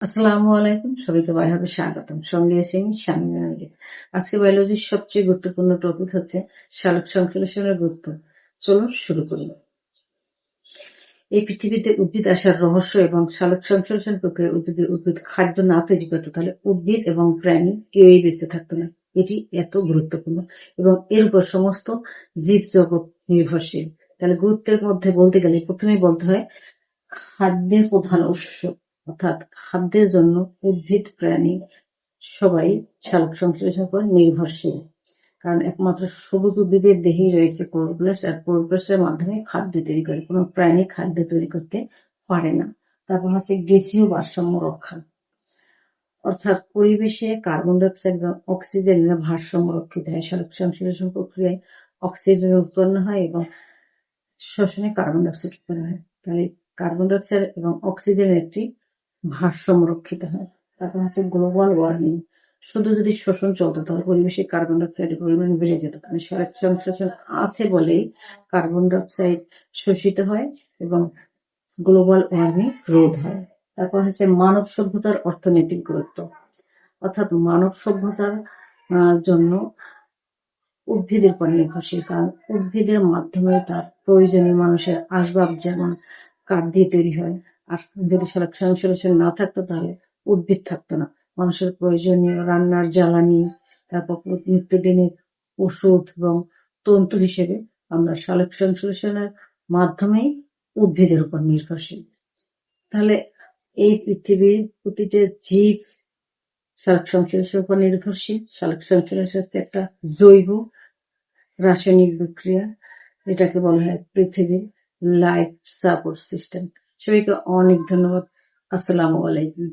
আসসালামু আলাইকুম, সবাইকে বাইহাবে স্বাগতম। সঙ্গে আছি আমি শামিমা নার্গিস। আজকে বায়োলজির সবচেয়ে গুরুত্বপূর্ণ টপিক হচ্ছে সালোক সংশ্লেষণের গুরুত্ব। চলুন শুরু করি। এই পৃথিবীতে উদ্ভিদ আসার রহস্য এবং সালোক সংশ্লেষণ প্রক্রিয়ায় যদি উদ্ভিদ খাদ্য না তৈরি করতো তাহলে উদ্ভিদ এবং প্রাণী কেউই বেঁচে থাকতো না। এটি এত গুরুত্বপূর্ণ এবং এর উপর সমস্ত জীব জগৎ নির্ভরশীল। তাহলে গুরুত্বের মধ্যে বলতে গেলে প্রথমেই বলতে হয় খাদ্যের প্রধান উৎস, অর্থাৎ খাদ্যের জন্য উদ্ভিদ প্রাণী সবাই সালোক সংশ্লেষণের উপর নির্ভরশীল। কারণ একমাত্র সবুজ উদ্ভিদের দেহেই রয়েছে ক্লোরোপ্লাস্ট, আর ক্লোরোপ্লাস্টের মাধ্যমে খাদ্য তৈরি করে। কোনো প্রাণী খাদ্য তৈরি করতে পারে না। তারপর হচ্ছে গ্যাসীয় ভারসাম্য রক্ষা, অর্থাৎ পরিবেশে কার্বন ডাইঅক্সাইড এবং অক্সিজেনের ভারসাম্য রক্ষিত হয়। সালোক সংশ্লেষণ প্রক্রিয়ায় অক্সিজেন উৎপন্ন হয় এবং শ্বসনে কার্বন ডাইঅক্সাইড উৎপন্ন হয়। তাহলে কার্বন ডাইঅক্সাইড এবং অক্সিজেনের একটি ভারসাম্য রক্ষিত হয়। তারপর হচ্ছে গ্লোবাল ওয়ার্মিং, শুধু যদি শোষণ চলতো তাহলে পরিবেশে কার্বন ডাইঅক্সাইডের পরিমাণ বেড়ে যেত। কারণ সালোক সংশ্লেষণ আছে বলেই কার্বন ডাইঅক্সাইড শোষিত হয় এবং গ্লোবাল ওয়ার্মিং রোধ হয়। তারপর হচ্ছে মানব সভ্যতার অর্থনৈতিক গুরুত্ব, অর্থাৎ মানব সভ্যতার জন্য উদ্ভিদের উপর নির্ভরশীল। কারণ উদ্ভিদের মাধ্যমে তার প্রয়োজনীয় মানুষের আসবাব যেমন কাঠ দিয়ে তৈরি হয়। আর যদি সালোক সংশ্লেষণ না থাকতো তাহলে উদ্ভিদ থাকতো না। মানুষের প্রয়োজনীয় রান্নার জ্বালানি, তারপর নিত্যদিনের ওষুধ এবং তন্তু হিসেবে আমরা সালোক সংশ্লেষণের মাধ্যমেই উদ্ভিদের উপর নির্ভরশীল। তাহলে এই পৃথিবীর প্রতিটা জীব সালোক সংশ্লেষণের উপর নির্ভরশীল। সালোক সংশ্লেষণ হচ্ছে একটা জৈব রাসায়নিক বিক্রিয়া, এটাকে বলা হয় পৃথিবীর লাইফ সাপোর্ট সিস্টেম। সবাইকে অনেক ধন্যবাদ। আসসালামু আলাইকুম।